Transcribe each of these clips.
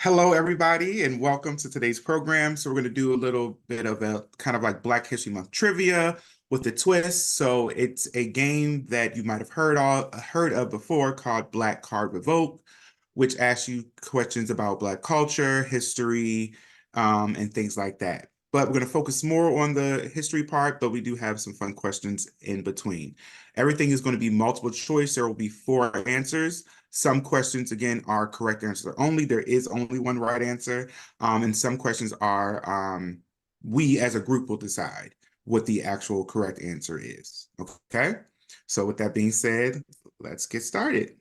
Hello, everybody, and welcome to today's program. So we're going to do a little bit of a kind of like Black History Month trivia with a twist. So it's a game that you might have heard of before called Black Card Revoked, which asks you questions about Black culture, history, and things like that. But we're going to focus more on the history part, but we do have some fun questions in between. Everything is going to be multiple choice. There will be 4 answers. Some questions, again, are correct answers only. There is only one right answer. And some questions are, we as a group will decide what the actual correct answer is. Okay? So with that being said, let's get started.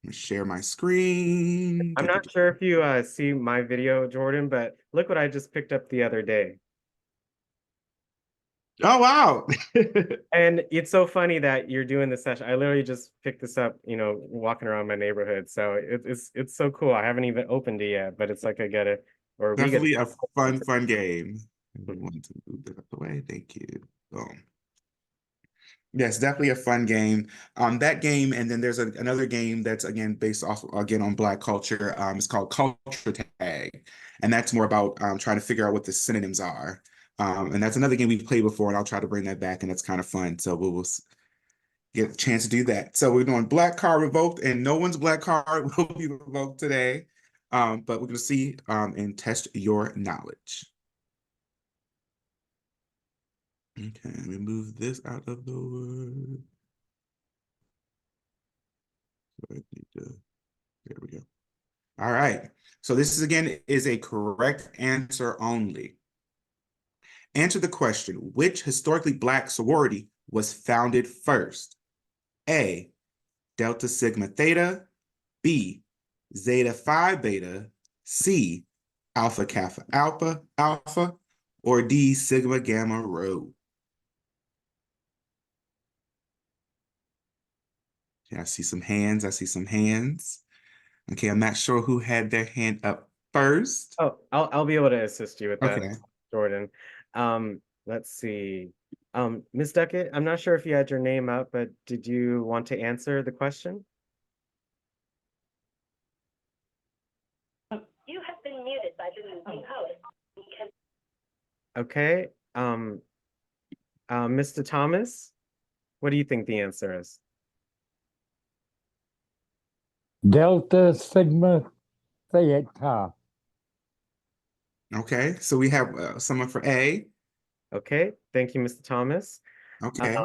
Let me share my screen. I'm not sure if you see my video, Jordan, but look what I just picked up the other day. Oh, wow. And it's so funny that you're doing this session. I literally just picked this up, walking around my nirrhood. So it's so cool. I haven't even opened it yet, but it's like I get it, or we get Definitely a it. fun game. I Mhm. want to move that out the way. Thank you. Boom. Yes, definitely a fun game. That game, and then there's another game that's again based off again on Black culture. It's called Culture Tag, and that's more about trying to figure out what the synonyms are. And that's another game we've played before, and I'll try to bring that back, and that's kind of fun. So we'll get a chance to do that. So we're doing Black Card Revoked, and no one's Black Card will be revoked today. But we're going to see and test your knowledge. Okay, let me move this out of the way. So I need to, there we go. All right. So this is again is a correct answer only. Answer the question, which historically Black sorority was founded first? A, Delta Sigma Theta, B, Zeta Phi Beta, C, Alpha Kappa Alpha Alpha, or D, Sigma Gamma Rho. Yeah, I see some hands. I see some hands. Okay, I'm not sure who had their hand up first. Oh, I'll be able to assist you with that, Okay. Jordan. Let's see. Ms. Duckett, I'm not sure if you had your name up, but did you want to answer the question? You have been muted by the moving host. Okay. Mr. Thomas, what do you think the answer is? Delta Sigma Theta. Okay, so we have someone for A. Okay, thank you, Mr. Thomas. Okay.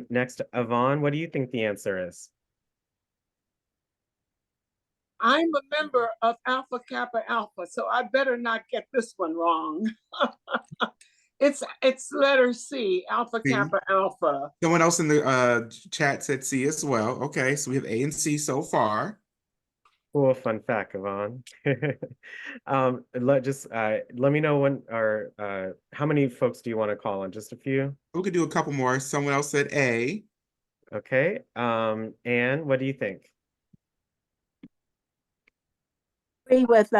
Next, Yvonne, what do you think the answer is? I'm a member of Alpha Kappa Alpha, so I better not get this one wrong. it's letter C, Alpha C. Kappa Alpha. Someone else in the chat said C as well. Okay, so we have A and C so far. Cool, fun fact, Yvonne. Let me know when or how many folks do you want to call on? Just a few? We could do a couple more. Someone else said A. Okay. Anne, what do you think? Agree with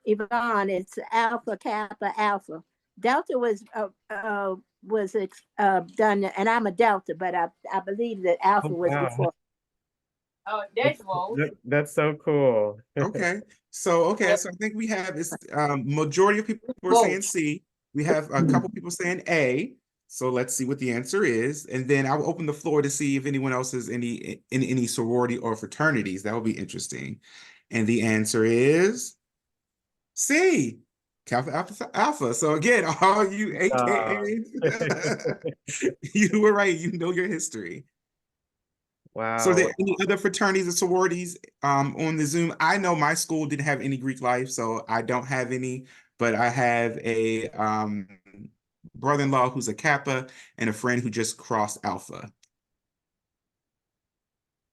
Yvonne. It's Alpha Kappa Alpha. Delta was done, and I'm a Delta, but I believe that Alpha Oh, was wow. before. Oh, there's Rose. That's so cool. Okay. So so I think we have is majority of people are saying C. We have a couple people saying A. So let's see what the answer is. And then I'll open the floor to see if anyone else is in any sorority or fraternities. That would be interesting. And the answer is C. Kappa Alpha Alpha. So again, all you Uh, AKAs, you were right. You know your history. So are wow. there any other fraternities or sororities on the Zoom? I know my school didn't have any Greek life, so I don't have any, but I have a brother-in-law who's a Kappa and a friend who just crossed Alpha.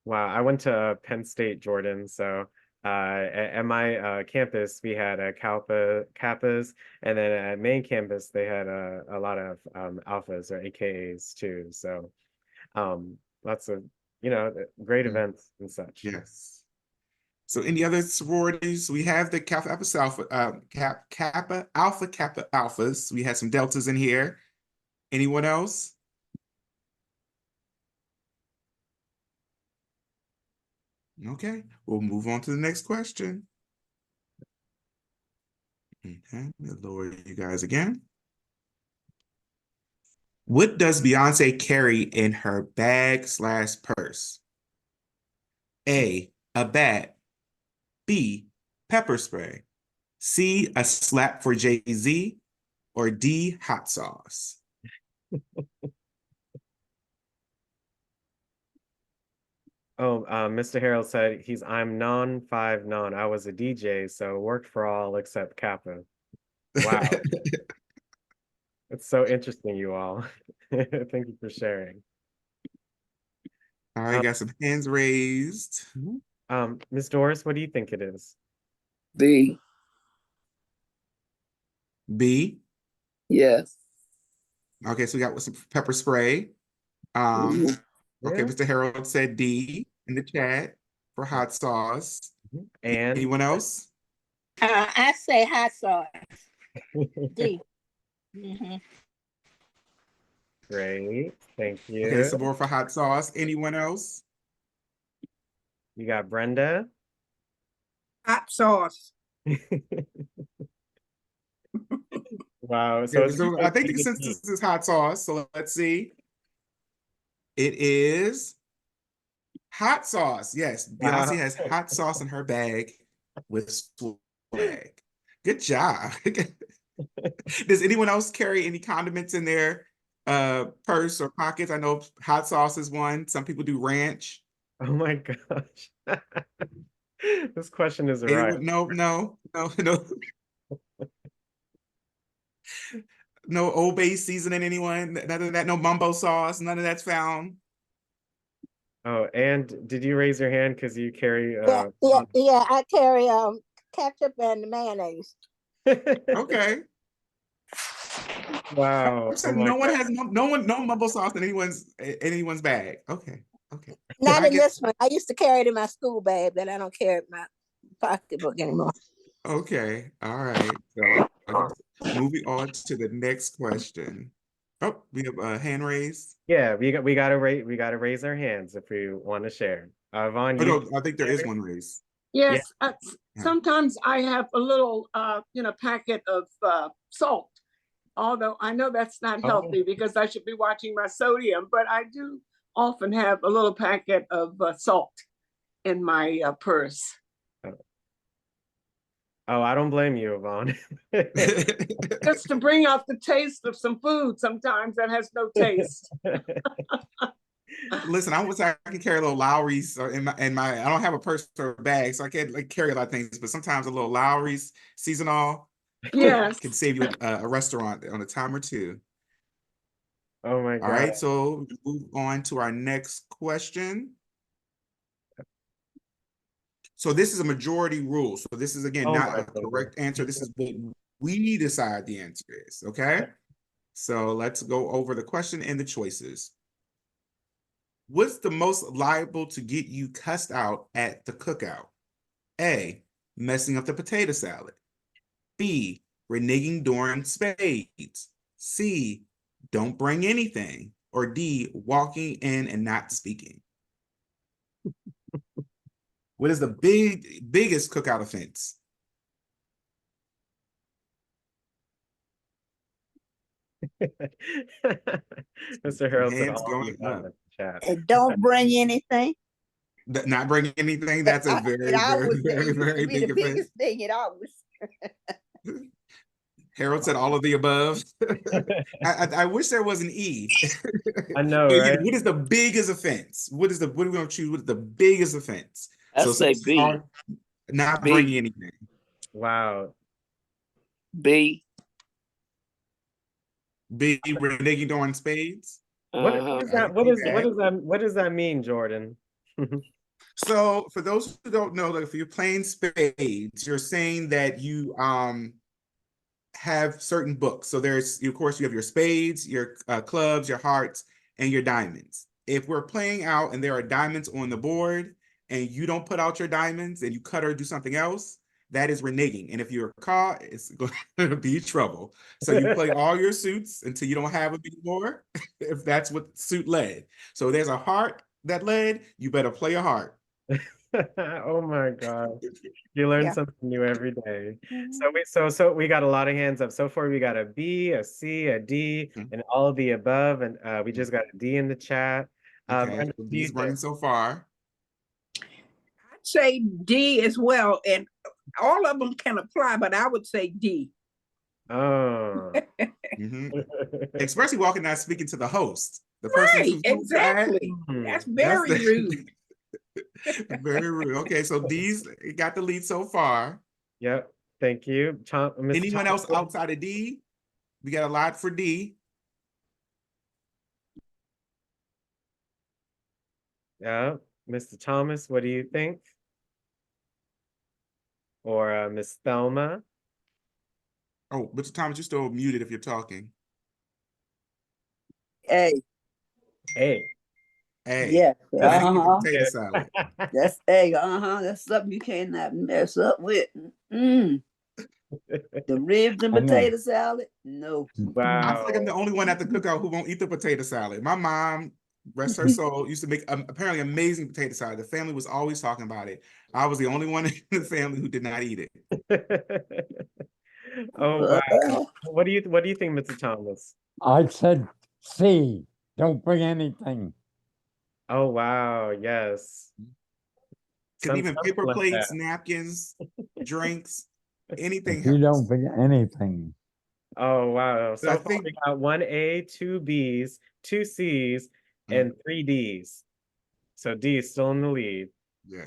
Wow. I went to Penn State, Jordan. So at my campus, we had Kappas, and then at main campus, they had a lot of alphas or AKAs too. So lots of, great Mm, events and such. yes. So any other sororities? We have the Kappa Alpha Alpha, Kappa Alpha Kappa Alphas. We had some Deltas in here. Anyone else? Okay, we'll move on to the next question. Okay, let me lower you guys again. What does Beyonce carry in her bag/purse? A bat. B, pepper spray. C, a slap for Jay-Z. Or D, hot sauce. Oh, Mr. Harold said I'm non-5 non. I was a DJ, so worked for all except Kappa. Wow. It's so interesting, you all. Thank you for sharing. All right, got some hands raised. Ms. Doris, what do you think it is? B. B. Yes. Okay, so we got some pepper spray. Okay, Yeah. Mr. Harold said D in the chat for hot sauce. And Anyone else? I say hot sauce. D. Great, thank you. Okay, some more for hot sauce. Anyone else? You got Brenda. Hot sauce. Wow. So Okay, so I think the consensus is hot sauce. So let's see. It is hot sauce. Yes, Beyonce Wow. has hot sauce in her bag with swag. Good job. Does anyone else carry any condiments in their purse or pockets? I know hot sauce is one. Some people do ranch. Oh my gosh. This question is right. Anyone? No. No Old Bay seasoning, anyone? None of that, no mumbo sauce, none of that's found. Oh, and did you raise your hand because you carry Yeah, I carry ketchup and mayonnaise. Okay. Wow. Oh my No one God. has no mumbo sauce in anyone's bag. Okay. Not I in get- this one. I used to carry it in my school bag, but I don't carry it in my pocketbook anymore. Okay. All right. So I guess moving on to the next question. Oh, we have a hand raised. Yeah, we gotta raise our hands if we want to share. Vaughn, Oh, you no, I think there is one raised. Yes. Sometimes I have a little, packet of salt. Although I know that's not healthy because I should be watching my sodium, but I do often have a little packet of salt in my purse. Oh, I don't blame you, Vaughn. Just to bring out the taste of some food sometimes that has no taste. Listen, I wish I could carry a little Lowry's in my. I don't have a purse or a bag, so I can't like carry a lot of things. But sometimes a little Lowry's seasonal Yes. can save you a restaurant on a time or two. Oh my All God. right, so move on to our next question. So this is a majority rule. So this is again not a correct answer. This is what we decide the answer is. Okay. So let's go over the question and the choices. What's the most liable to get you cussed out at the cookout? A, messing up the potato salad. B, reneging during spades. C, don't bring anything. Or D, walking in and not speaking. What is the biggest cookout offense? Mr. Harold said Hands all going of the above up. in the chat. And don't bring anything. Not bringing anything, that's a very, very big offense. Thing. It always. Harold said all of the above. I wish there was an E. I know, So, right? what is the biggest offense? What are we going to choose? What is the biggest offense? I say B. Not B. bringing anything. Wow. B. B, reneging during spades. What is that? What does that mean, Jordan? So for those who don't know, like if you're playing spades, you're saying that you have certain books. So there's, of course, you have your spades, your clubs, your hearts, and your diamonds. If we're playing out and there are diamonds on the board and you don't put out your diamonds and you cut or do something else, that is reneging. And if you're caught, it's going to be trouble. So you play all your suits until you don't have them anymore, if that's what suit led. So there's a heart that led, you better play a heart. Oh my God. You learn Yeah. something new every day. So we got a lot of hands up. So far we got a B, a C, a D, Mhm. and all of the above. And we just got a D in the chat. Okay, Brenda, so what do you D's running think? so far. I'd say D as well, and all of them can apply, but I would say D. Oh. Mhm. Especially walking out speaking to the host, the person Right, who's exactly. That's very rude. very rude. Okay, so D's got the lead so far. Yep. Thank you. Mr. Anyone else Thomas? outside of D? We got a lot for D. Yeah. Mr. Thomas, what do you think? Or Miss Thelma? Oh, Mr. Thomas, you're still muted if you're talking. A. A. A. Yeah. Not eating Uh-huh. potato salad. That's A. Uh-huh. That's something you cannot mess up with. Mm. The ribs and I know. potato salad? No. I feel like I'm the Wow. only one at the cookout who won't eat the potato salad. My mom, rest her soul, used to make apparently amazing potato salad. The family was always talking about it. I was the only one in the family who did not eat it. Oh wow. What do you think, Mr. Thomas? I said C. Don't bring anything. Oh wow, yes. Because even Something paper like plates, that. napkins, drinks, anything You helps. don't bring anything. Oh wow. But I So far think we got 1A, 2 Bs, 2 Cs, and 3 Ds. So D is still in the lead. yes.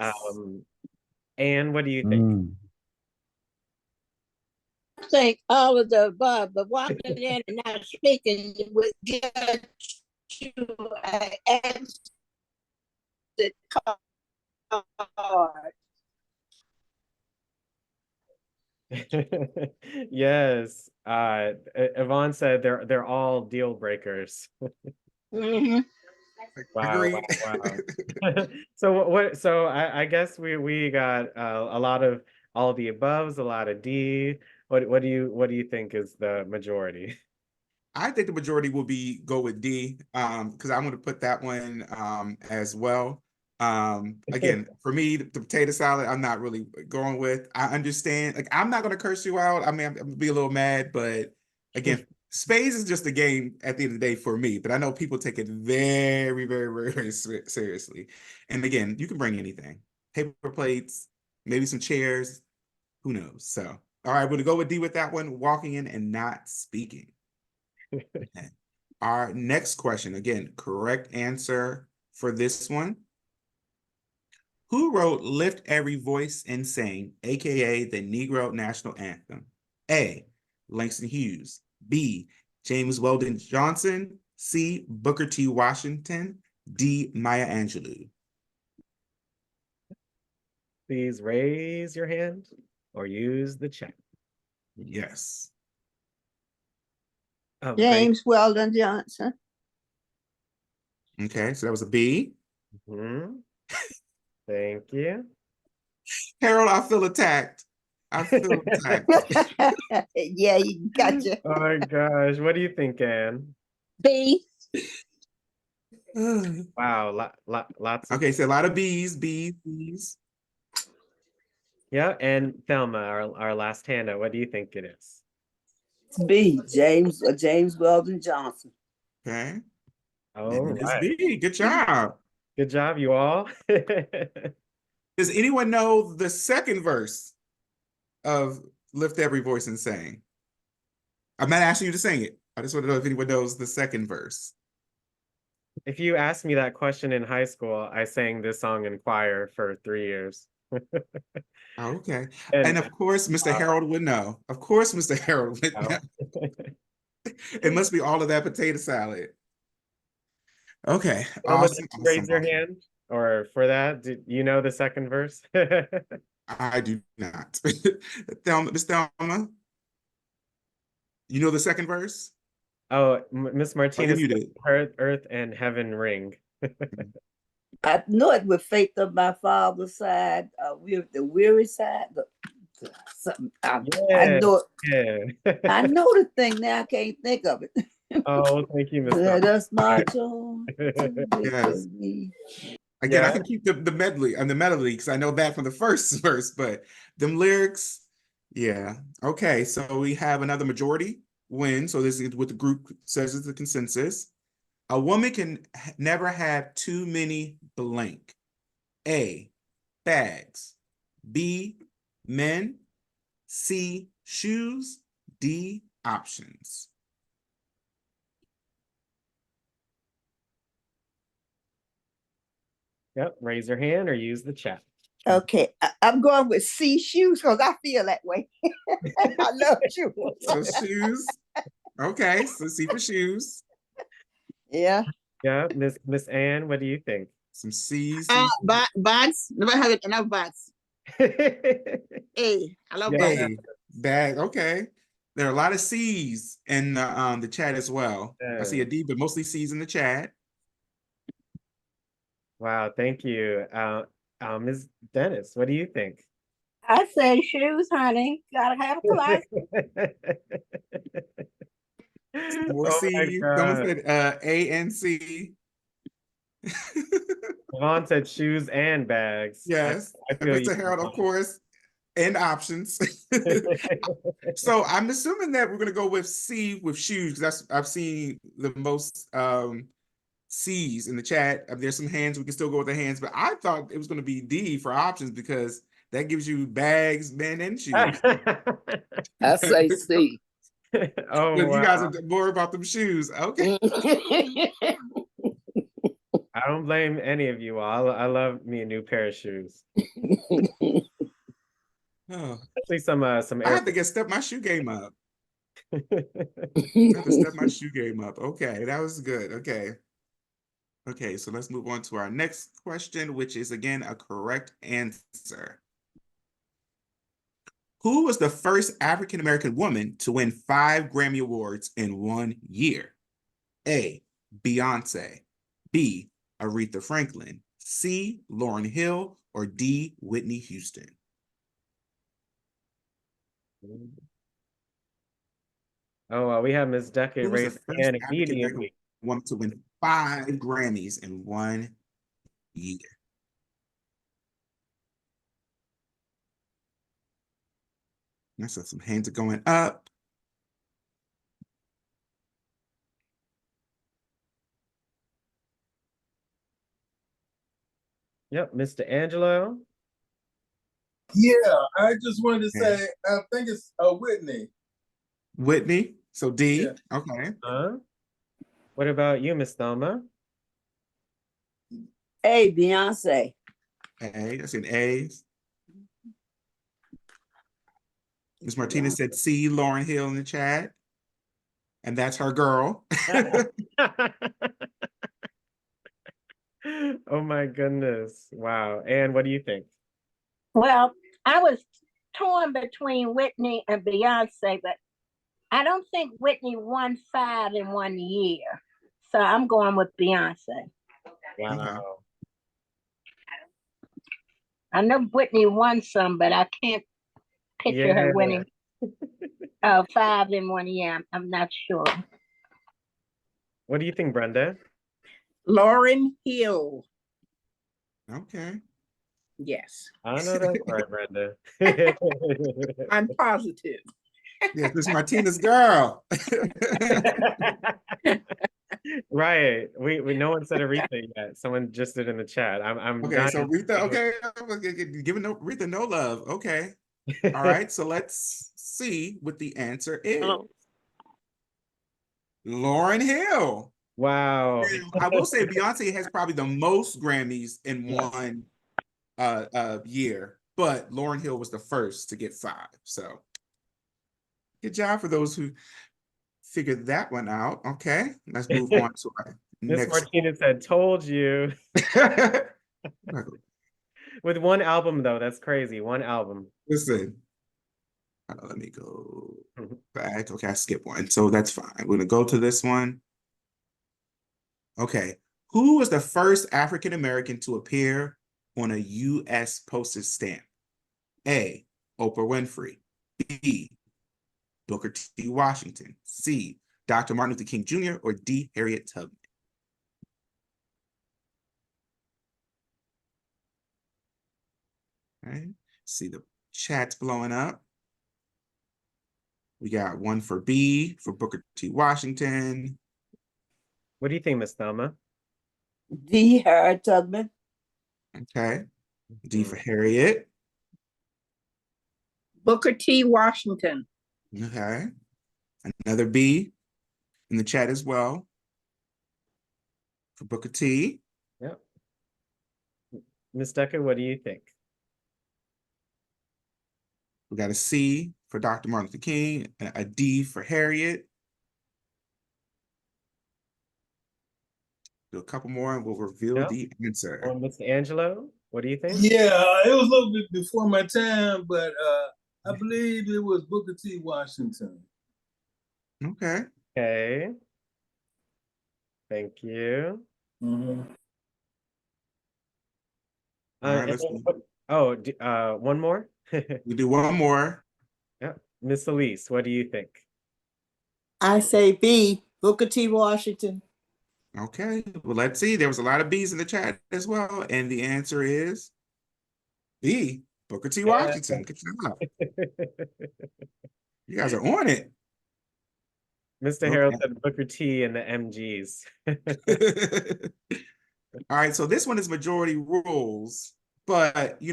And what do you think? Mm. I think all of the above, but walking in and not speaking would get you an exit card. Yes. Yvonne said they're all deal breakers. Mhm. Wow, Agreed. wow. So I guess we got a lot of all the aboves, a lot of D. What do you think is the majority? I think the majority will go with D, because I'm going to put that one as well. Again, for me, the potato salad, I'm not really going with. I understand, like, I'm not going to curse you out. I mean, I'm going to be a little mad, but again, spades is just a game at the end of the day for me. But I know people take it very, very, very, very seriously. And again, you can bring anything, paper plates, maybe some chairs, who knows? So, all right, we're going to go with D with that one, walking in and not speaking. Okay. Our next question, again, correct answer for this one. Who wrote Lift Every Voice and Sing, aka the Negro National Anthem? A. Langston Hughes. B. James Weldon Johnson. C. Booker T. Washington. D. Maya Angelou. Please raise your hand or use the chat. Yes. Oh, great. James Weldon Johnson. Okay, so that was a B. Mhm. Thank you. Harold, I feel attacked. I feel attacked. Yeah, you got you. Oh my gosh. What do you think, Anne? B. Wow, lots of Okay, so a lot of B's, B's. yeah, and Thelma, our last handout. What do you think it is? B. James Weldon Johnson. Okay. Oh, And it is right. B. Good job. Good job, you all. Does anyone know the second verse of Lift Every Voice and Sing? I'm not asking you to sing it. I just want to know if anyone knows the second verse. If you asked me that question in high school, I sang this song in choir for 3 years. Oh, okay. And And of course, Mr. Harold would know. Of course, Mr. Harold would know. It must be all of that potato salad. Okay. Thelma, did Awesome. you Awesome. raise your Awesome. hand? Or for that, did you know the second verse? I do not. Thelma, Miss Thelma, you know the second verse? Oh, Miss Oh, you're Martinez, muted. earth and heaven ring. I know it with faith of my father's side, the weary side. I Yeah, know it. yeah. I know the thing now. I can't think of it. Oh, thank you, Miss Let Thelma. us march on to Yes. victory. Again, I Yeah. can keep the medley and the melody because I know that from the first verse, but them lyrics, yeah. Okay, so we have another majority win. So this is what the group says is the consensus. A woman can never have too many blank. A, bags. B, men. C, shoes. D, options. Yep. Raise your hand or use the chat. Okay, I'm going with C, shoes, because I feel that way. I love shoes. So shoes. Okay, so C for shoes. Yeah. Yeah, Miss Ann, what do you think? Some C's. Bags. Never had enough bags. A. I love Yeah. bags. A, bag. Okay. There are a lot of C's in the chat as well. I see a D, but mostly C's in the chat. Wow, thank you. Ms. Dennis, what do you think? I say shoes, honey. Gotta have clothes. More Oh my C. Someone God. said A and C. Yvonne said shoes and bags. Yes. I And feel you. Mr. Harold, of course, and options. So I'm assuming that we're gonna go with C with shoes because I've seen the most C's in the chat. There's some hands, we can still go with the hands, but I thought it was gonna be D for options because that gives you bags, men, and shoes. I say C. Oh, But you guys wow. are more about them shoes. Okay. I don't blame any of you all. I love me a new pair of shoes. Oh, Especially some I air. have to step my shoe game up. I have to step my shoe game up. Okay, that was good. Okay. Okay, so let's move on to our next question, which is again a correct answer. Who was the first African American woman to win 5 Grammy Awards in 1 year? A, Beyonce. B, Aretha Franklin. C, Lauryn Hill. Or D, Whitney Houston. Oh, well, we have Miss Deckard Who was the raise her first hand African American immediately. woman to win 5 Grammys in 1 year? I saw some hands are going up. Yep, Mr. Angelo. Yeah, I just wanted to Okay. say, I think it's Whitney. Whitney. So D. Yeah. Okay. What about you, Miss Thelma? A, Beyonce. A. That's an A. Ms. Martinez said C, Lauryn Hill in the chat. And that's her girl. Oh my goodness. Wow. And what do you think? Well, I was torn between Whitney and Beyonce, but I don't think Whitney won 5 in 1 year. So I'm going with Beyonce. Wow. Okay. I know Whitney won some, but I can't picture her winning 5 in 1 year. I'm not sure. What do you think, Brenda? Lauryn Hill. Okay. Yes. I know that's right, Brenda. I'm positive. Yes, Ms. Martinez girl. Right. We no one said Aretha yet. Someone just did in the chat. I'm Okay, dying so to Rita, see okay, giving Rita no love. Okay. All right, so let's see what the answer is. Lauryn Hill. Wow. I will say Beyonce has probably the most Grammys in one year, but Lauryn Hill was the first to get 5. So good job for those who figured that one out. Okay, let's move on to our Miss next. Martinez said, told you. With one album, though, that's crazy. One album. Listen, let me go back. Okay, I skipped one, so that's fine. We're gonna go to this one. Okay, who was the first African American to appear on a U.S. postage stamp? A, Oprah Winfrey. B, Booker T. Washington. C, Dr. Martin Luther King Jr. Or D, Harriet Tubman. right. See the chat's blowing up. We got one for B for Booker T. Washington. What do you think, Miss Thelma? D. Harriet Tubman. Okay. D for Mhm. Harriet. Booker T. Washington. Okay. Another B in the chat as well for Booker T. Yep. Miss Decker, what do you think? We got a C for Dr. Martin Luther King, a D for Harriet. Do a couple more and we'll reveal No? the answer. Or Mr. Angelo, what do you think? Yeah, it was a little bit before my time, but I believe it was Booker T. Washington. Okay. Okay. Thank you. Mhm. All right, And let's then one more? we do one more. Yeah. Miss Elise, what do you think? I say B. Booker T. Washington. Okay. Well, let's see. There was a lot of B's in the chat as well. And the answer is B. Booker T. Washington. Good job. You guys are on it. Mr. Harold said Booker T and the MGs. All right, so this one is majority rules, but we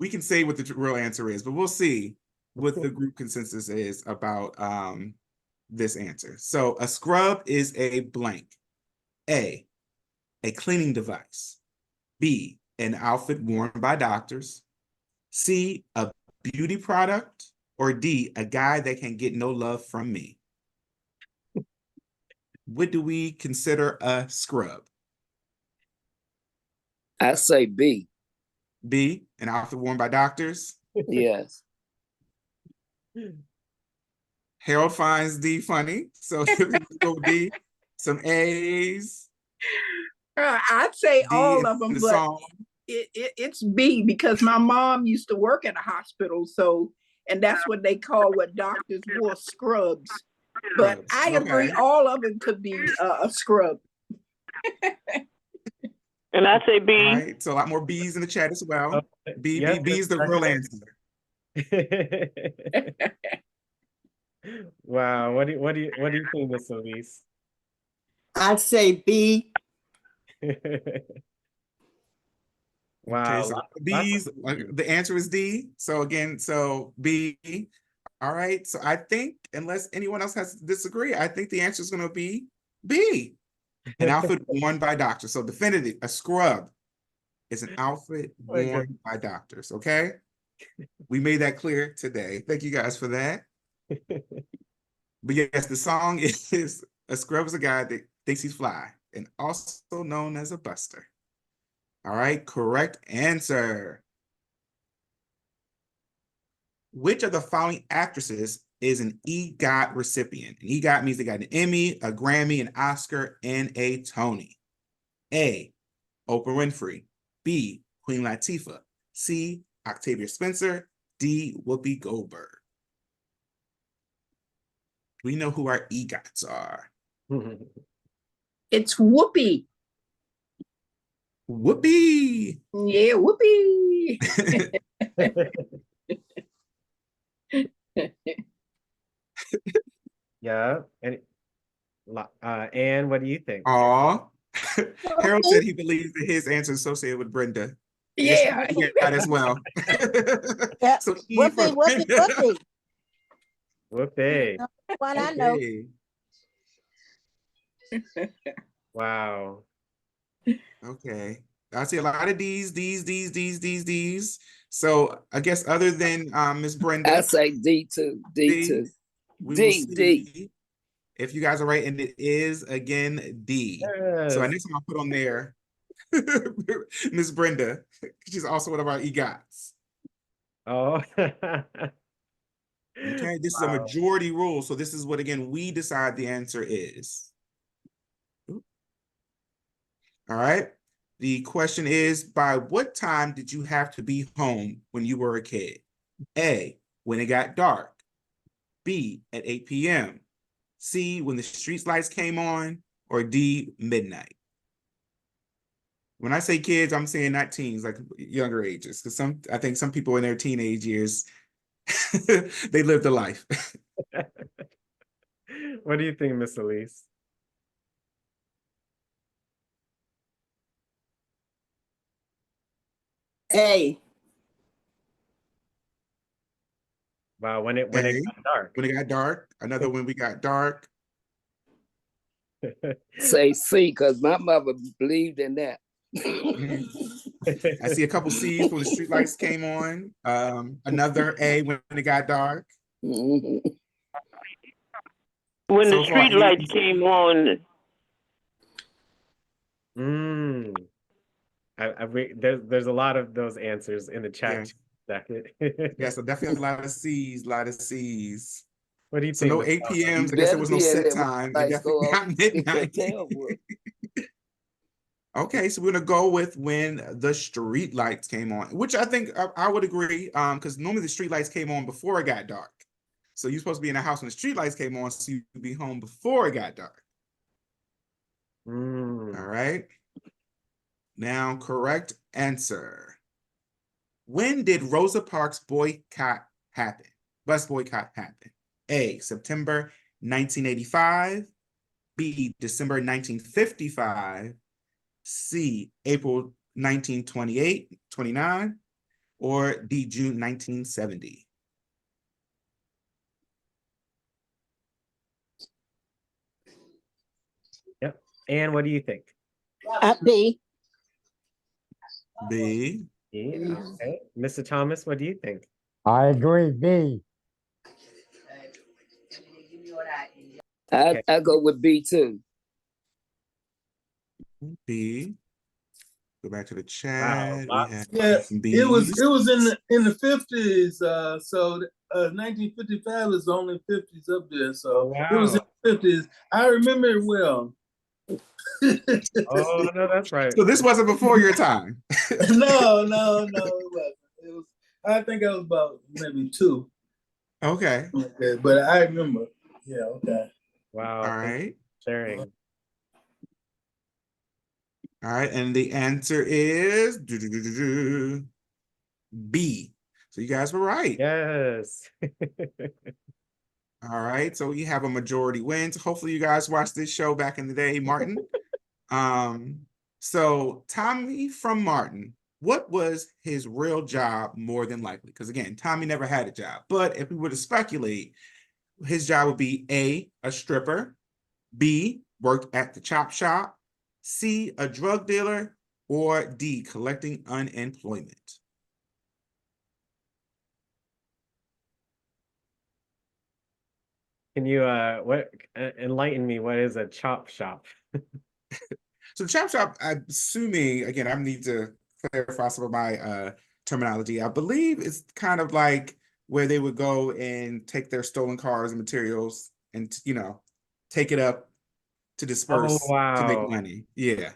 can say what the real answer is, but we'll see what the group consensus is about this answer. So a scrub is a blank. A cleaning device. B, an outfit worn by doctors. C, a beauty product. Or D, a guy that can get no love from me. What do we consider a scrub? I say B. B, an outfit worn by doctors. Yes. Harold finds D funny, so go D. Some A's. I'd say D all in of them, the but song. it's B because my mom used to work at a hospital, and that's what they call what doctors wore, scrubs. But I agree, all of them could be a scrub. And I say B. All right, so a lot more B's in the chat as well. B is the real answer. Wow, what do you think, Miss Elise? I'd say B. Okay, Wow, so lots of B's, B's. the answer is D. So again, so B. All right, so I think, unless anyone else has to disagree, I think the answer is going to be B. An outfit worn by doctors. So definitive, a scrub is an outfit worn by doctors, okay? We made that clear today. Thank you guys for that. But yes, the song is a scrub is a guy that thinks he's fly and also known as a buster. All right, correct answer. Which of the following actresses is an EGOT recipient? An EGOT means they got an Emmy, a Grammy, an Oscar, and a Tony. A, Oprah Winfrey. B, Queen Latifah. C, Octavia Spencer. D, Whoopi Goldberg. We know who our EGOTs are. It's Whoopi. Whoopi. Yeah, Whoopi. Yeah. Anne, what do you think? Aw. Harold said he believes that his answer is associated with Brenda. Yeah. Yes, that as well. Yeah. So Whoopi, Whoopi, Whoopi. Whoopi. One I know. Wow. Okay. I see a lot of D's. So I guess other than Miss Brenda, I say D too. D too. we will see if you guys are right, and it is again D. Yes. So next time I'll put on there Miss Brenda. She's also one of our EGOTs. Oh. Okay, this is a majority rule. So this is what, again, we decide the answer is. All right. The question is, by what time did you have to be home when you were a kid? A, when it got dark. B, at 8 p.m. C, when the street lights came on. Or D, midnight. When I say kids, I'm saying not teens, like younger ages. Because I think some people in their teenage years, they lived a life. What do you think, Miss Elise? A. Wow, when it Okay. got dark. When it got dark, another when we got dark. Say C, because my mother believed in that. I see a couple C's when the street lights came on. Another A when it got dark. Mhm. When So the far, street lights came on, there's a lot of those answers in the chat. Yeah, so definitely a lot of C's, a lot of C's. What do you So think? no Miss Barbara? 8 p.m. You I guess there better was no be in set there when time. the And lights go definitely off. not Get your midnight. tail whooped. Okay, so we're gonna go with when the street lights came on, which I think I would agree. Because normally the street lights came on before it got dark. So you're supposed to be in the house when the street lights came on, so you'd be home before it got dark. All right. Now, correct answer. When did Rosa Parks boycott happen? Bus boycott happen? A, September 1985. B, December 1955. C, April 1929, or D, June 1970. Yep. And what do you think? B. B. Okay. Mr. Thomas, what do you think? I agree, B. I go with B too. B. Go back to the Wow. chat. We have Yeah, some it was Bs. in the 50s. So 1955 is the only 50s up there. So it was in the 50s. I remember it well. Oh no, that's right. So this wasn't before your time. No, it wasn't. It was. I think I was about maybe 2. Okay. Okay, but I remember. Yeah. Okay. Wow. All Thank you right. for sharing. All right, and the answer is B. So you guys were right. Yes. All right, so we have a majority win. So hopefully you guys watched this show back in the day, Martin. So Tommy from Martin, what was his real job more than likely? Because again, Tommy never had a job, but if we were to speculate, his job would be A, stripper, B, worked at the chop shop, C, a drug dealer, or D, collecting unemployment. Can you enlighten me? What is a chop shop? So the chop shop, I'm assuming, again, I need to clarify some of my terminology. I believe it's kind of like where they would go and take their stolen cars and materials and, take it up to disperse to make wow. money. Yeah.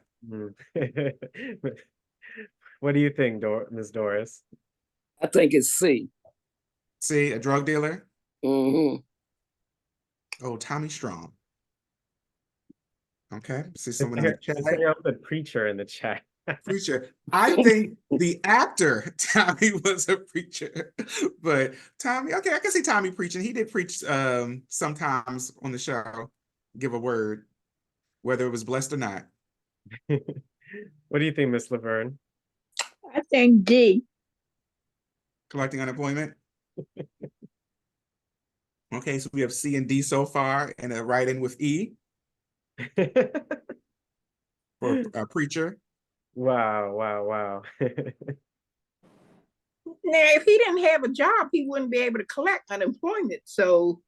What do you think, Ms. Doris? I think it's C. See, a drug dealer? Mm-hmm. Oh, Tommy Strong. Okay, see someone in the chat. Somebody else said preacher in the chat. Preacher. I think the actor Tommy was a preacher, but Tommy, okay, I can see Tommy preaching. He did preach sometimes on the show, give a word, whether it was blessed or not. What do you think, Miss Laverne? I think D. Collecting unemployment. Okay, so we have C and D so far, and a write-in with E for a preacher. Wow. Now, if he didn't have a job, he wouldn't be able to collect unemployment. So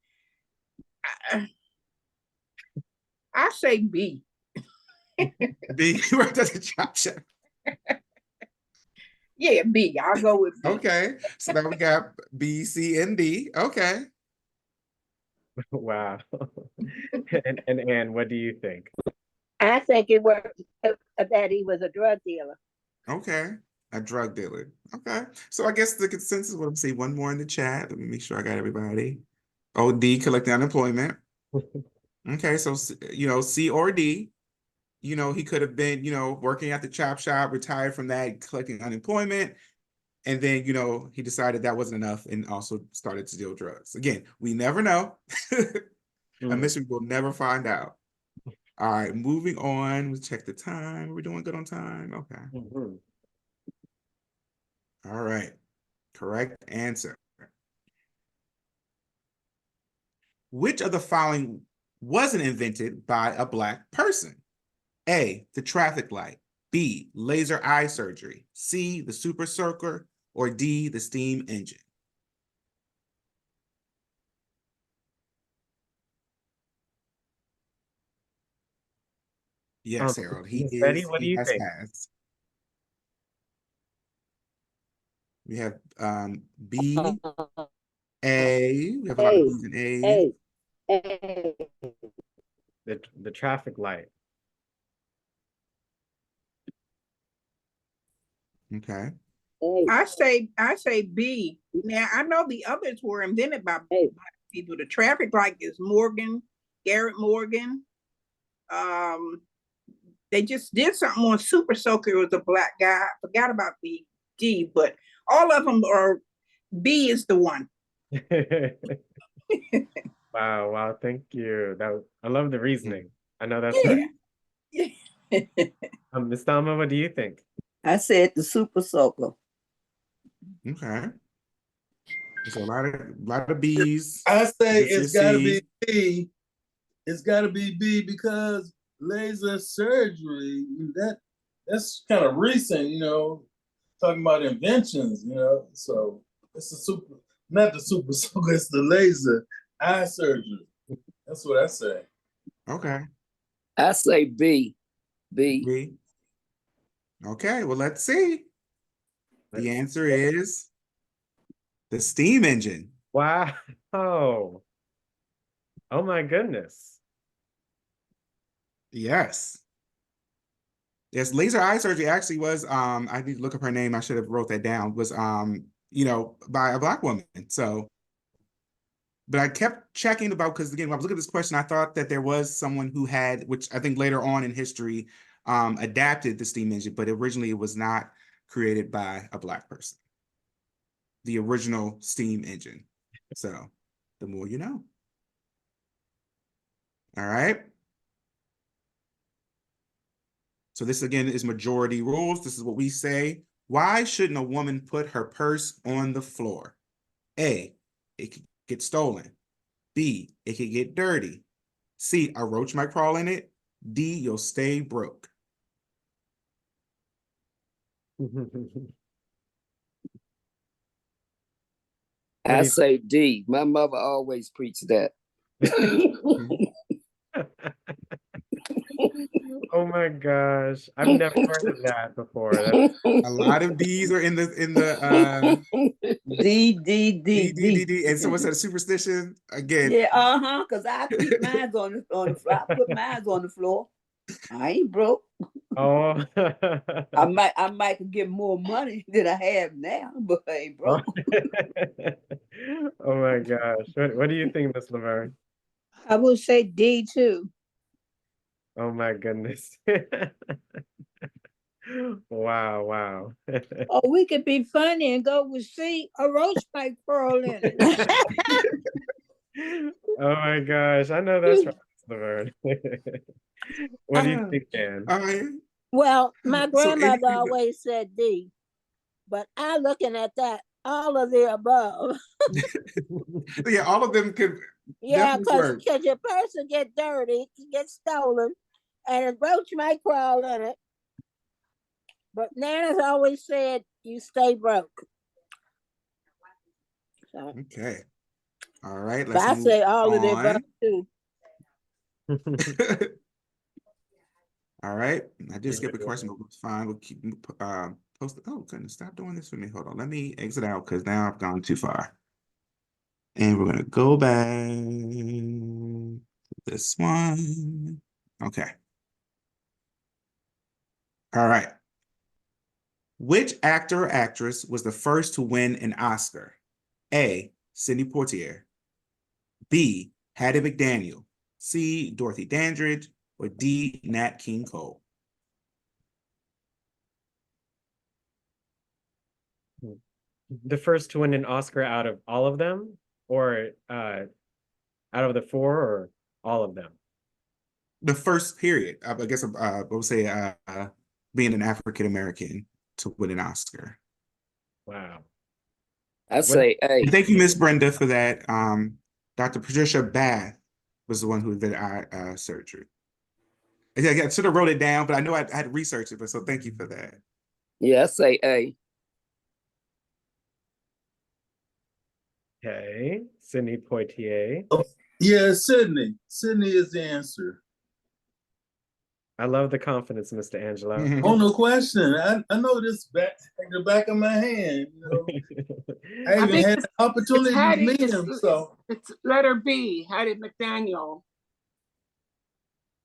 I say B. B, worked at the chop shop. Yeah, B. I'll go with B. Okay, so now we got B, C, and D. Okay. Wow. And what do you think? I think it was that he was a drug dealer. Okay, a drug dealer. Okay, so I guess the consensus, let me see one more in the chat. Let me make sure I got everybody. Oh, D, collecting unemployment. Okay, so C or D. you know, he could have been, you know, working at the chop shop, retired from that, collecting unemployment. And then, you know, he decided that wasn't enough and also started to deal drugs. Again, we never know. A mystery we'll never find out. All right, moving on. Let's check the time. Are we doing good on time? Okay. All right. Correct answer. Which of the following wasn't invented by a Black person? A, the traffic light. B, laser eye surgery. C, the super soaker. Or D, the steam engine. Yes, Harold. He Miss Betty, is. what do He you has think? passed. We have B, A. We have a lot of B's and A's. The traffic light. Okay. I say B. Now I know the others were invented by Black people. The traffic light is Garrett Morgan. They just did something on Super Soaker. It was a Black guy. I forgot about the D, but all of them are. B is the one. Wow, thank you. I love the reasoning. I know that's right. Ms. Thelma, what do you think? I said the super soaker. Okay. There's a lot of B's. I say This it's is got to C. be B. It's got to be B because laser surgery, that's kind of recent, you know, talking about inventions, you know. So it's not the super soaker, it's the laser eye surgery. That's what I say. Okay. I say B. B. B. Okay, well, let's see. The answer is the steam engine. Wow. Oh my goodness. Yes. Yes, laser eye surgery actually was I need to look up her name. I should have wrote that down. Was you know, by a Black woman. So, but I kept checking about, because again, when I was looking at this question, I thought that there was someone who had, which I think later on in history, adapted the steam engine, but originally it was not created by a Black person. The original steam engine. So, the more you know. All right. So this again is majority rules. This is what we say. Why shouldn't a woman put her purse on the floor? A, it could get stolen. B, it could get dirty. C, a roach might crawl in it. D, you'll stay broke. I say D. My mother always preached that. Oh my gosh. I've never heard of that before. A lot of D's are in the D. And someone said a superstition again. Yeah, because I keep mine on the floor. I put mine on the floor. I ain't broke. Oh. I might get more money than I have now, but I ain't broke. Oh my gosh. What do you think, Miss Laverne? I would say D too. Oh my goodness. Wow. Or we could be funny and go with C, a roach might crawl in it. Oh my gosh. I know that's right, Miss Laverne. What do you think, Ann? Well, my grandmother always said D, but I looking at that, all of the above. Yeah, all of them could. Yeah, because your purse will get dirty, get stolen, and a roach might crawl in it. But Nana's always said you stay broke. So, okay. All right. Let's I say all of the above too. All right. I did skip a question, but it's fine. We'll keep posting. Oh, goodness. Stop doing this for me. Hold on. Let me exit out because now I've gone too far. And we're going to go back to this one. Okay. All right. Which actor or actress was the first to win an Oscar? A, Sidney Poitier. B, Hattie McDaniel. C, Dorothy Dandridge. Or D, Nat King Cole. the first to win an Oscar out of all of them, or out of the four, or all of them? The first period, I guess I would say being an African American to win an Oscar. Wow. I say A. Thank you, Miss Brenda, for that. Dr. Patricia Bath was the one who did eye surgery. I should have wrote it down, but I know I had researched it, but so thank you for that. Yeah, I say A. Okay, Sidney Poitier. Yeah, Sydney. Sydney is the answer. I love the confidence, Mr. Angelo. Oh, no question. I know this back like the back of my hand. You know, I even think had the opportunity to Hattie, meet him. So it's letter B, Hattie McDaniel.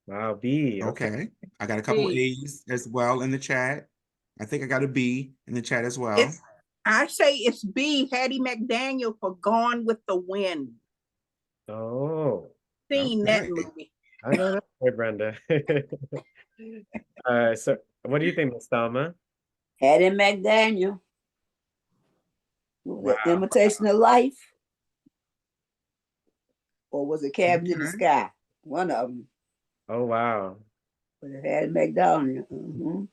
Wow, B. Okay. I got a couple B. A's as well in the chat. I think I got a B in the chat as well. I say it's B, Hattie McDaniel for Gone with the Wind. Oh, Seen that Okay. movie. I know that way, Brenda. So what do you think, Miss Thelma? Hattie McDaniel. Wow. The Imitation of Life. Or was it Cabin in the Okay. Sky? One of them. Oh, wow. But it had McDaniel. Mm-hmm.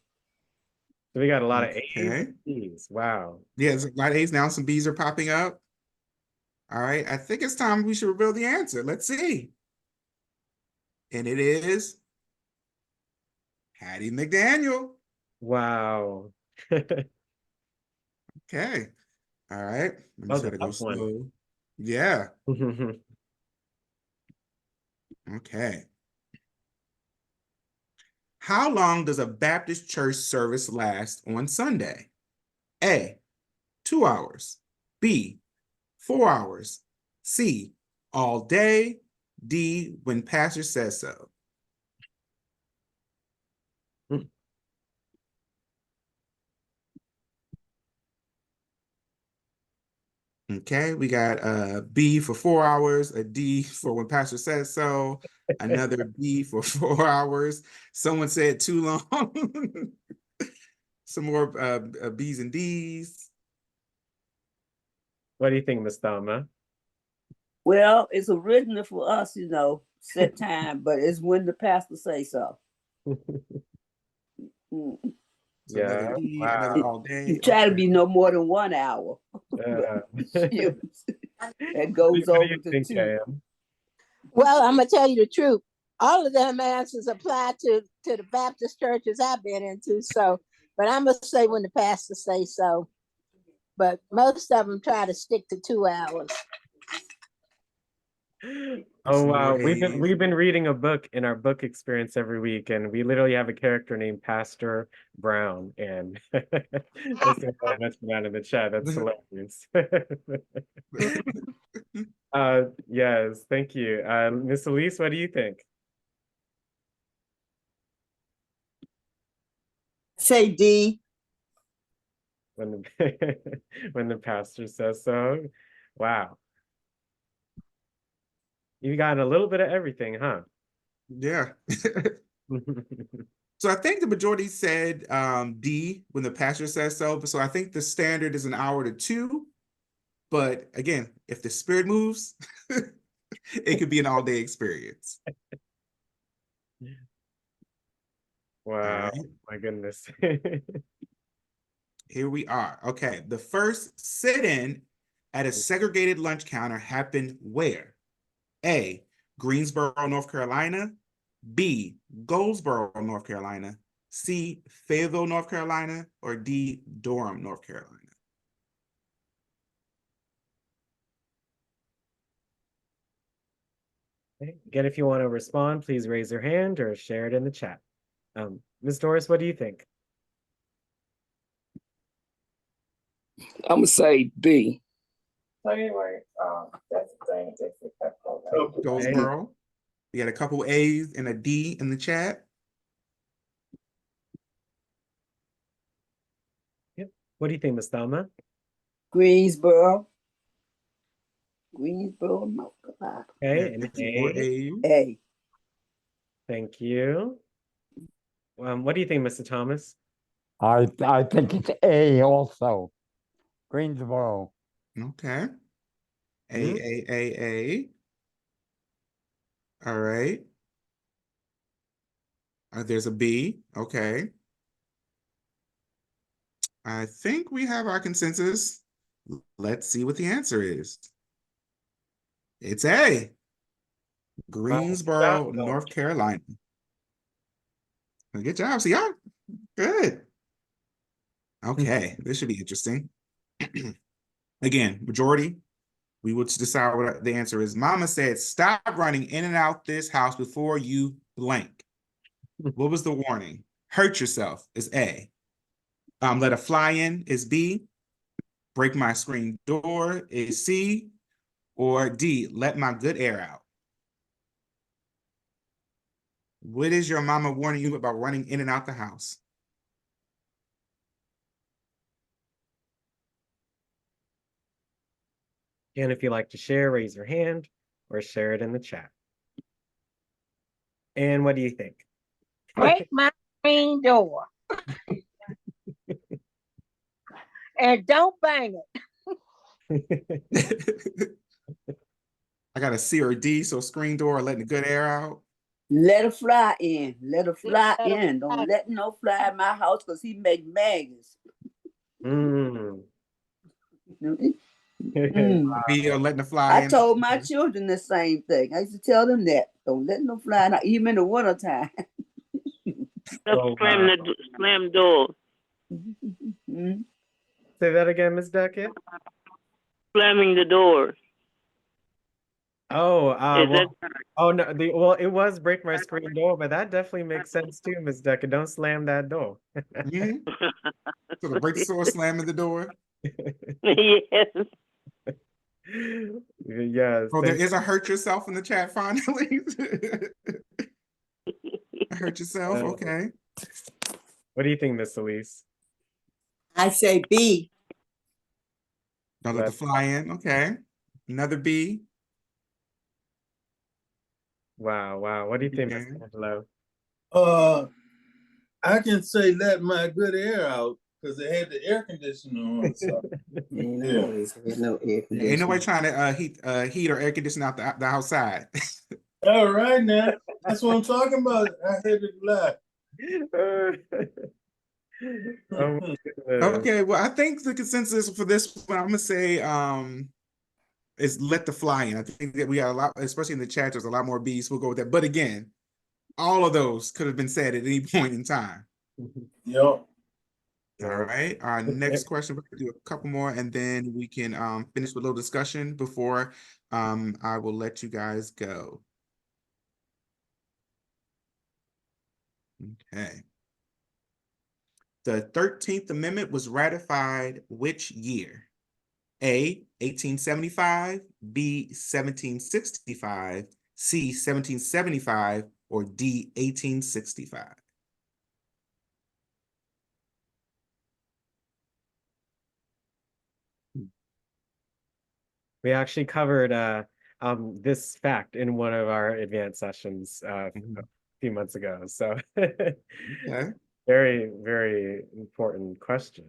So we got a lot of A's Okay. and B's. Wow. Yeah, there's a lot of A's now. Some B's are popping up. All right. I think it's time we should reveal the answer. Let's see. And it is Hattie McDaniel. Wow. Okay. All right. I'm That was just a gonna go tough one. slow. Yeah. Okay. How long does a Baptist church service last on Sunday? A, 2 hours. B, 4 hours. C, all day. D, when pastor says so. Okay, we got a B for 4 hours, a D for when pastor says so, another B for 4 hours. Someone said too long. Some more B's and D's. What do you think, Miss Thelma? Well, it's original for us, you know, set time, but it's when the pastor say so. Mm. So Yeah, another D, wow. another all day. You try to Okay. be no more than 1 hour. Yeah. That goes What do over you to think, 2. Am? Well, I'm gonna tell you the truth. All of them answers apply to the Baptist churches I've been into. So, but I'm gonna say when the pastor say so. But most of them try to stick to 2 hours. Oh Some wow, more A's. we've been reading a book in our book experience every week, and we literally have a character named Pastor Brown, and let's mention that in the chat. That's hilarious. Yes, thank you. Miss Elise, what do you think? Say D. When the when the pastor says so? Wow. You got a little bit of everything, huh? Yeah. So I think the majority said D when the pastor says so. So I think the standard is an hour to 2. But again, if the spirit moves, it could be an all-day experience. Wow, right. my goodness. Here we are. Okay. The first sit-in at a segregated lunch counter happened where? A, Greensboro, North Carolina. B, Goldsboro, North Carolina. C, Fayetteville, North Carolina. Or D, Durham, North Carolina. Again, if you want to respond, please raise your hand or share it in the chat. Ms. Doris, what do you think? I'm gonna say B. So anyway, that's the thing. Goldsboro. We had a couple A's and a D in the chat. Yep. What do you think, Ms. Thelma? Greensboro. Greensboro, North Carolina. Okay, and More A's. A. Thank you. What do you think, Mr. Thomas? I think it's A also. Greensboro. Okay. Mhm. A. All right. There's a B. Okay. I think we have our consensus. Let's see what the answer is. It's A. Greensboro, job. North Carolina. Good job. See y'all. Good. Okay, this should be interesting. Again, majority, we will decide what the answer is. Mama said, stop running in and out this house before you blank. What was the warning? Hurt yourself is A. Let a fly in is B. Break my screen door is C. Or D, let my good air out. What is your mama warning you about running in and out the house? And if you like to share, raise your hand or share it in the chat. And what do you think? Break my screen door. And don't bang I got a C or a D, so screen door letting the good air out. Let her fly in. Let her fly Let 'em in. Don't let no fly in my house because he make maggots. Mm. B or letting the fly I in. told my children the same thing. I used to tell them that. Don't let no fly in, even in the wintertime. Oh, Slam wow. the slam door. Mhm. Say that again, Ms. Duckett. Slamming the door. Oh, Is well, that oh no, well, it was break my screen door, but that definitely makes sense too, Ms. Duckett. Don't slam that door. Mhm. So the break the door, slamming the door. yes? Yes, Oh, there thank is a hurt yourself in the chat finally. Hurt yourself, you. okay. What do you think, Miss Elise? I say B. Don't let the fly in, okay. Another B. Wow, wow. What do you think, Okay. Mr. Angelo? I can say let my good air out because they had the air conditioner on. So yeah. There's no air Yeah, ain't nobody trying to heat or air condition out the outside. All right now. That's what I'm talking about. I had to lie. Oh my goodness. Okay, well, I think the consensus for this one, I'm gonna say is let the fly in. I think that we got a lot, especially in the chat, there's a lot more B's. We'll go with that. But again, all of those could have been said at any point in time. Yep. All right. Our next question, we're gonna do a couple more and then we can finish with a little discussion before I will let you guys go. Okay. The 13th Amendment was ratified which year? A, 1875, B, 1765, C, 1775, or D, 1865? We actually covered this fact in one of our advanced sessions a few months ago. So Okay. very, very important question.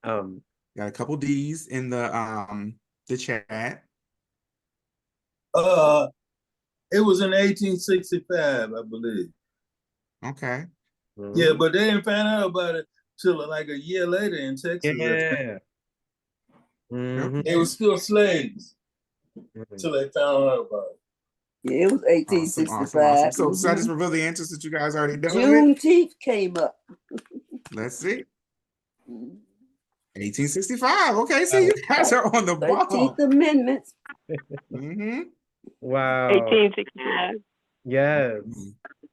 Got a couple D's in the chat. It was in 1865, I believe. Okay. Yeah, but they didn't find out about it till like a year later in Texas. Yeah. They were still slaves till they found out about it. Yeah, it was Awesome, 1865. So I just reveal the answers that you guys already done with? Juneteenth came up. Let's see. 1865. Okay, so you guys are on the ball. 13th Amendment. Wow. 1865. Yes.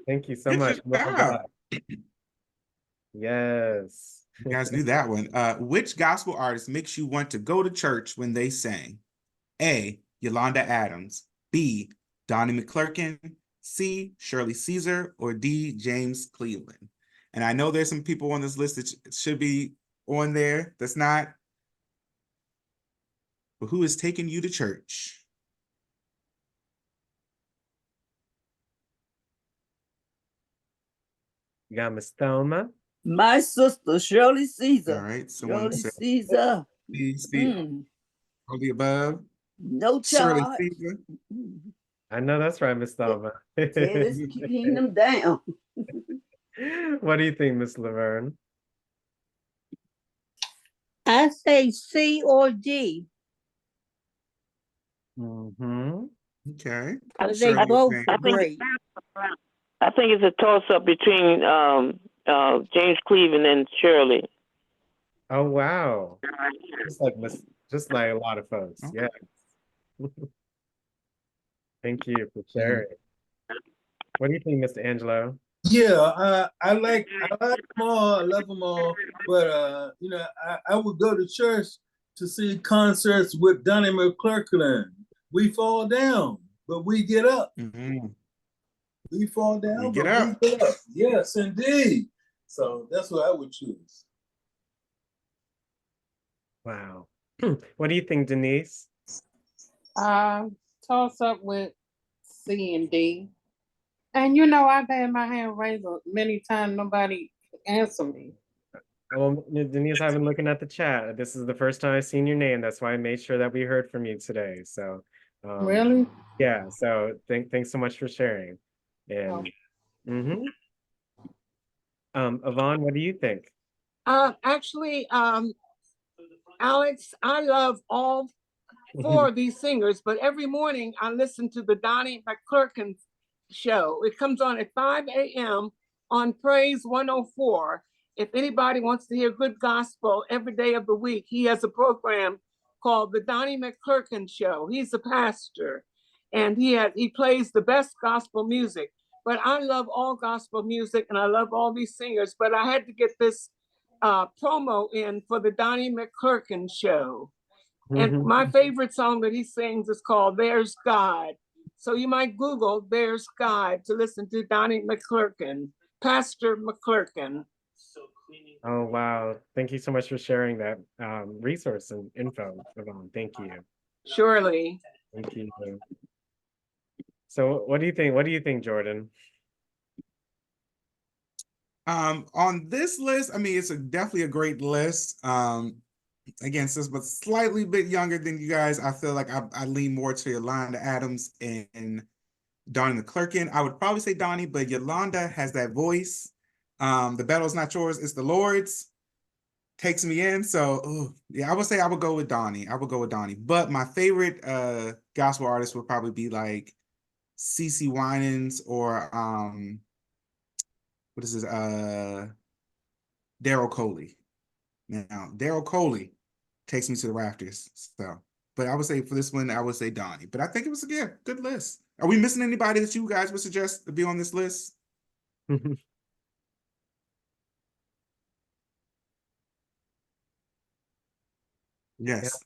Thank you so much. Good job. Yes. You guys knew that one. Which gospel artist makes you want to go to church when they sang? A, Yolanda Adams. B, Donnie McClurkin. C, Shirley Caesar. Or D, James Cleveland. And I know there's some people on this list that should be on there that's not. But who is taking you to church? You got Miss Thelma. My sister, Shirley Caesar. All right, someone Shirley said Caesar. Mm, All the above. no Shirley charge. Caesar. I know that's right, Miss Thelma. Tear this kingdom down. What do you think, Miss Laverne? I say C or D. Mm-hmm. Okay. Because I, they Shirley was both saying. I think great. I think it's a toss up between James Cleveland and Shirley. Oh wow. Just like a lot of folks. Okay. Yeah. Thank you for Mhm. sharing. What do you think, Mr. Angelo? Yeah, I like them all. I love them all. But you know, I would go to church to see concerts with Donnie McClurkin. We fall down, but we get up. Mhm. We fall We down, get but we up. get up. Yes, indeed. So that's what I would choose. Wow. What do you think, Denise? Toss up with C and D. And you know, I've had my hand raised many times, nobody answer me. Well, Denise, I've been looking at the chat. This is the first time I've seen your name. That's why I made sure that we heard from you today. So, Really? yeah. So thanks so much for sharing. Oh. And Yvonne, what do you think? Actually, Alex, I love all four of these singers, but every morning I listen to the Donnie McClurkin show. It comes on at 5 a.m. on Praise 104. If anybody wants to hear good gospel every day of the week, he has a program called the Donnie McClurkin Show. He's a pastor, and he plays the best gospel music. But I love all gospel music, and I love all these singers. But I had to get this promo in for the Donnie McClurkin Show. And my favorite song that he sings is called There's God. So you might Google There's God to listen to Donnie McClurkin, Pastor McClurkin. Oh, wow. Thank you so much for sharing that resource and info, Yvonne. Thank you. Surely. Thank you. So what do you think? What do you think, Jordan? On this list, I mean, it's definitely a great list. Again, since but slightly bit younger than you guys, I feel like I lean more to Yolanda Adams and Donnie McClurkin. I would probably say Donnie, but Yolanda has that voice. The battle's not yours, it's the Lord's. Takes me in. So yeah, I would say I would go with Donnie. I would go with Donnie. But my favorite gospel artist would probably be like CeCe Winans or what is this? Daryl Coley. Now, Daryl Coley takes me to the rafters. So, but I would say for this one, I would say Donnie. But I think it was a good list. Are we missing anybody that you guys would suggest to be on this list? Yes.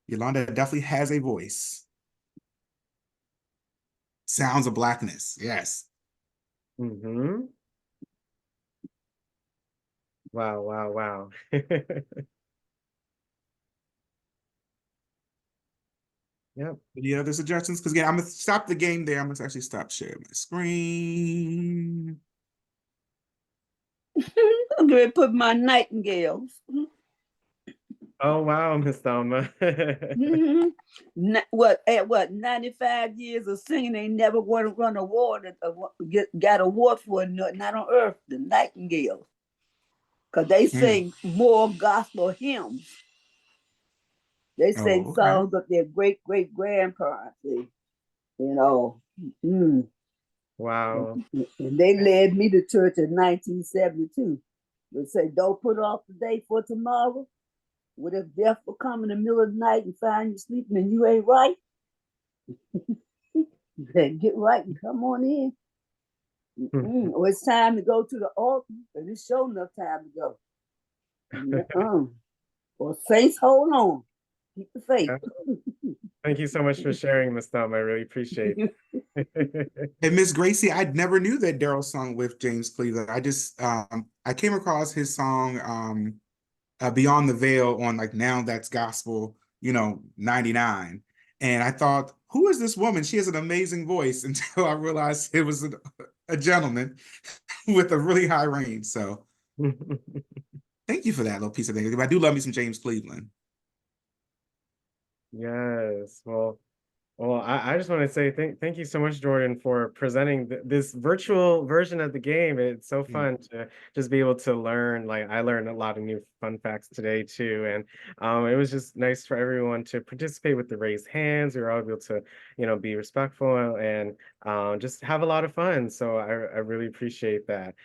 Yeah. Yolanda definitely has a voice. Sounds of Blackness. Yes. Mm-hmm. Wow, wow, wow. Yep. Any other suggestions? Because again, I'm gonna stop the game there. I'm gonna actually stop sharing my screen. I'm going to put my nightingales. Oh wow, Miss Thelma. What 95 years of singing, they never want to run award, got award for it, not on earth, the Nightingales. Because they sing more gospel hymns. They sing songs of their great-great-grandparents, you know. Wow. And they led me to church in 1972. They say, don't put off the day for tomorrow. What if death will come in the middle of the night and find you sleeping and you ain't right? Then get right and come on in. Or it's time to go to the altar, and it's sure enough time to go. Or saints, hold on. Keep the faith. Thank you so much for sharing, Miss Thelma. I really appreciate it. And Miss Gracie, I never knew that Daryl sung with James Cleveland. I just I came across his song Beyond the Veil on like Now That's Gospel, 99. And I thought, who is this woman? She has an amazing voice until I realized it was a gentleman with a really high range. So thank you for that little piece of thing. I do love me some James Cleveland. Yes. Well, I just want to say thank you so much, Jordan, for presenting this virtual version of the game. It's so fun to just be able to learn. Like I learned a lot of new fun facts today too, and it was just nice for everyone to participate with the raised hands. We were all able to, be respectful and just have a lot of fun. So I really appreciate that.